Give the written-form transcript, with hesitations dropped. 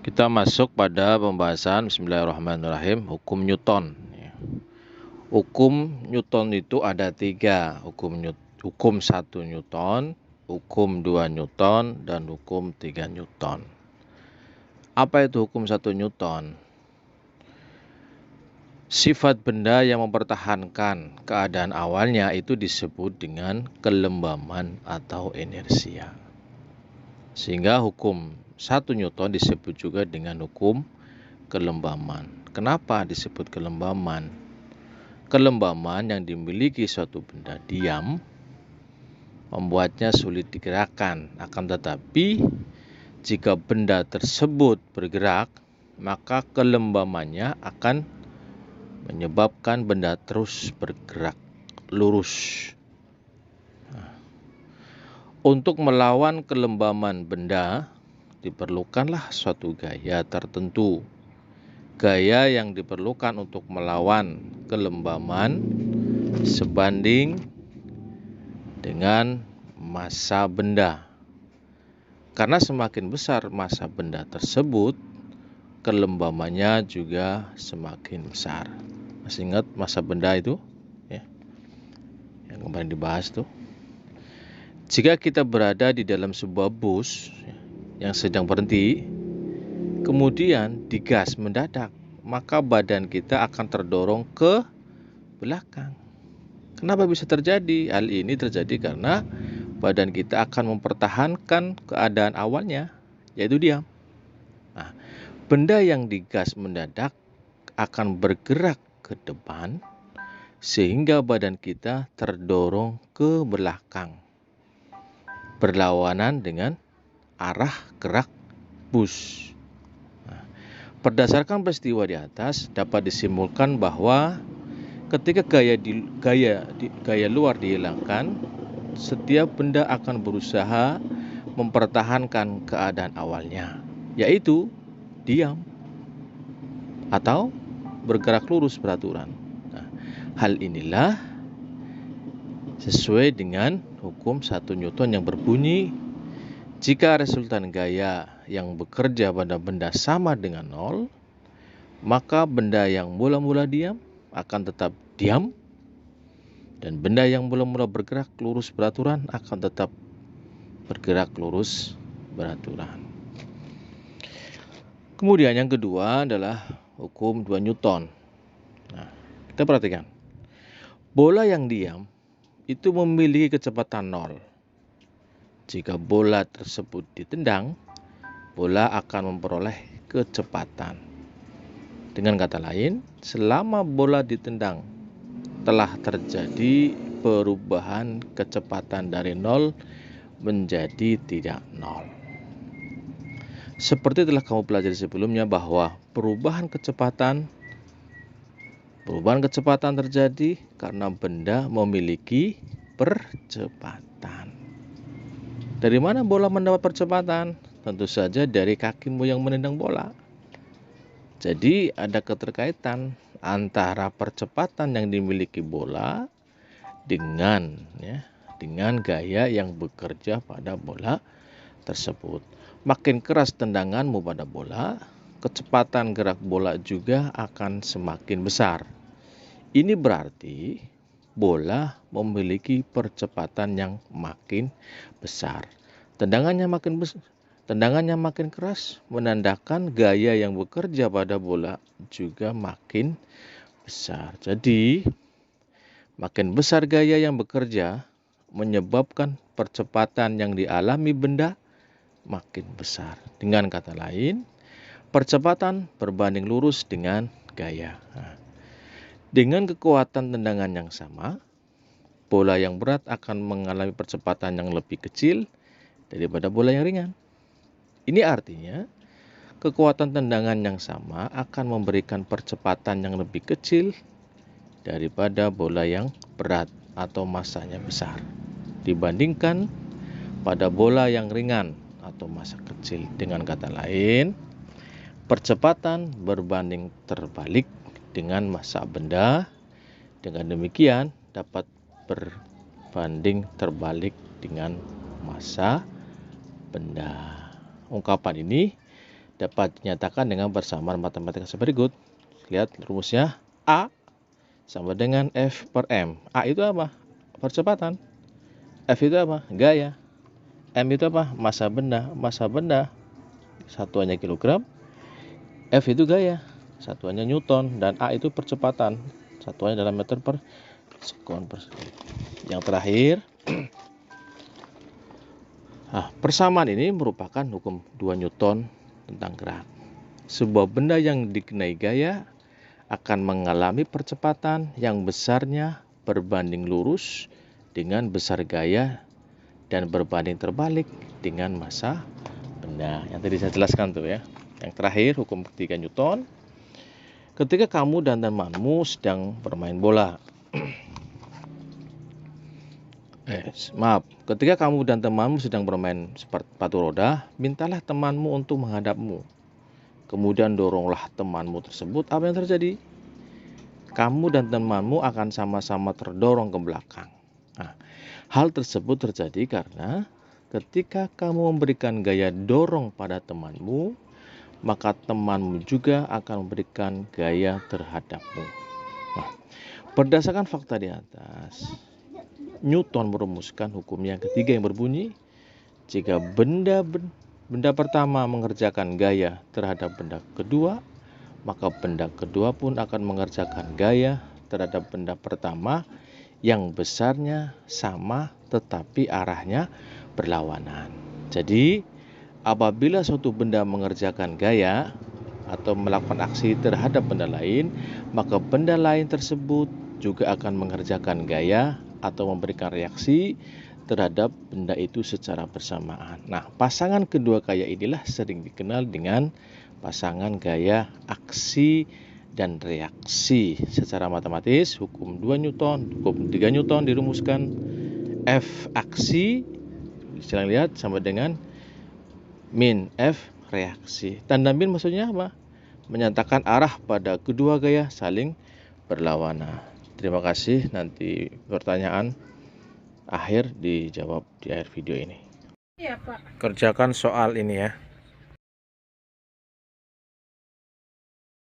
Kita masuk pada pembahasan Bismillahirrahmanirrahim, hukum Newton. Hukum Newton itu ada 3, hukum 1 Newton, hukum 2 Newton, dan hukum 3 Newton. Apa itu hukum 1 Newton? Sifat benda yang mempertahankan keadaan awalnya itu disebut dengan kelembaman atau inersia. Sehingga hukum 1 Newton disebut juga dengan hukum kelembaman. Kenapa disebut kelembaman? Kelembaman yang dimiliki suatu benda diam membuatnya sulit digerakkan. Akan tetapi jika benda tersebut bergerak, maka kelembamannya akan menyebabkan benda terus bergerak lurus. Untuk melawan kelembaman benda diperlukanlah suatu gaya tertentu. Gaya yang diperlukan untuk melawan kelembaman sebanding dengan massa benda. Karena semakin besar massa benda tersebut, kelembamannya juga semakin besar. Masih ingat massa benda itu? Ya, yang kemarin dibahas tuh. Jika kita berada di dalam sebuah bus yang sedang berhenti, kemudian digas mendadak, maka badan kita akan terdorong ke belakang. Kenapa bisa terjadi? Hal ini terjadi karena badan kita akan mempertahankan keadaan awalnya, yaitu diam. Nah, benda yang digas mendadak akan bergerak ke depan, sehingga badan kita terdorong ke belakang, berlawanan dengan arah gerak bus. Berdasarkan peristiwa di atas, dapat disimpulkan bahwa ketika gaya luar dihilangkan, setiap benda akan berusaha mempertahankan keadaan awalnya, yaitu diam atau bergerak lurus beraturan. Nah, hal inilah sesuai dengan hukum 1 Newton yang berbunyi, jika resultan gaya yang bekerja pada benda sama dengan 0, maka benda yang mula-mula diam akan tetap diam, dan benda yang mula-mula bergerak lurus beraturan akan tetap bergerak lurus beraturan. Kemudian yang kedua adalah hukum 2 Newton. Nah, kita perhatikan. Bola yang diam itu memiliki kecepatan 0. Jika bola tersebut ditendang, bola akan memperoleh kecepatan. Dengan kata lain, selama bola ditendang, telah terjadi perubahan kecepatan dari 0 menjadi tidak 0. Seperti telah kamu pelajari sebelumnya bahwa perubahan kecepatan terjadi karena benda memiliki percepatan. Dari mana bola mendapat percepatan? Tentu saja dari kakimu yang menendang bola. Jadi ada keterkaitan antara percepatan yang dimiliki bola dengan gaya yang bekerja pada bola tersebut. Makin keras tendanganmu pada bola, kecepatan gerak bola juga akan semakin besar. Ini berarti bola memiliki percepatan yang makin besar. Tendangannya makin keras menandakan gaya yang bekerja pada bola juga makin besar. Jadi, makin besar gaya yang bekerja menyebabkan percepatan yang dialami benda makin besar. Dengan kata lain, percepatan berbanding lurus dengan gaya. Dengan kekuatan tendangan yang sama, bola yang berat akan mengalami percepatan yang lebih kecil daripada bola yang ringan. Ini artinya, kekuatan tendangan yang sama akan memberikan percepatan yang lebih kecil daripada bola yang berat atau massanya besar, dibandingkan pada bola yang ringan atau massa kecil. Dengan kata lain, percepatan berbanding terbalik dengan massa benda. Dengan demikian dapat berbanding terbalik dengan massa benda. Ungkapan ini dapat dinyatakan dengan persamaan matematika seberikut. Lihat rumusnya, A sama dengan F per M. A itu apa? Percepatan. F itu apa? Gaya. M itu apa? Massa benda. Massa benda satuannya kilogram. F itu gaya, satuannya Newton. Dan A itu percepatan, satuannya dalam meter per sekon per detik. Yang terakhir, persamaan ini merupakan hukum 2 Newton tentang gerak. Sebuah benda yang dikenai gaya akan mengalami percepatan yang besarnya berbanding lurus dengan besar gaya dan berbanding terbalik dengan massa benda. Yang tadi saya jelaskan tuh ya. Yang terakhir, hukum ketiga Newton. Ketika kamu dan temanmu sedang bermain bola. Ketika kamu dan temanmu sedang bermain sepatu roda, mintalah temanmu untuk menghadapmu. Kemudian doronglah temanmu tersebut. Apa yang terjadi? Kamu dan temanmu akan sama-sama terdorong ke belakang. Hal tersebut terjadi karena ketika kamu memberikan gaya dorong pada temanmu, maka temanmu juga akan memberikan gaya terhadapmu. Berdasarkan fakta di atas, Newton merumuskan hukum yang ketiga yang berbunyi, jika benda pertama mengerjakan gaya terhadap benda kedua, maka benda kedua pun akan mengerjakan gaya terhadap benda pertama yang besarnya sama tetapi arahnya berlawanan. Jadi, apabila suatu benda mengerjakan gaya atau melakukan aksi terhadap benda lain, maka benda lain tersebut juga akan mengerjakan gaya atau memberikan reaksi terhadap benda itu secara bersamaan. Pasangan kedua gaya inilah sering dikenal dengan pasangan gaya aksi dan reaksi. Secara matematis, hukum 2 Newton, hukum 3 Newton dirumuskan. F aksi, silahkan lihat, sama dengan min F reaksi. Tanda min maksudnya apa? Menyatakan arah pada kedua gaya saling berlawanan. Terima kasih. Nanti pertanyaan akhir dijawab di akhir video ini. Iya, Pak. Kerjakan soal ini ya.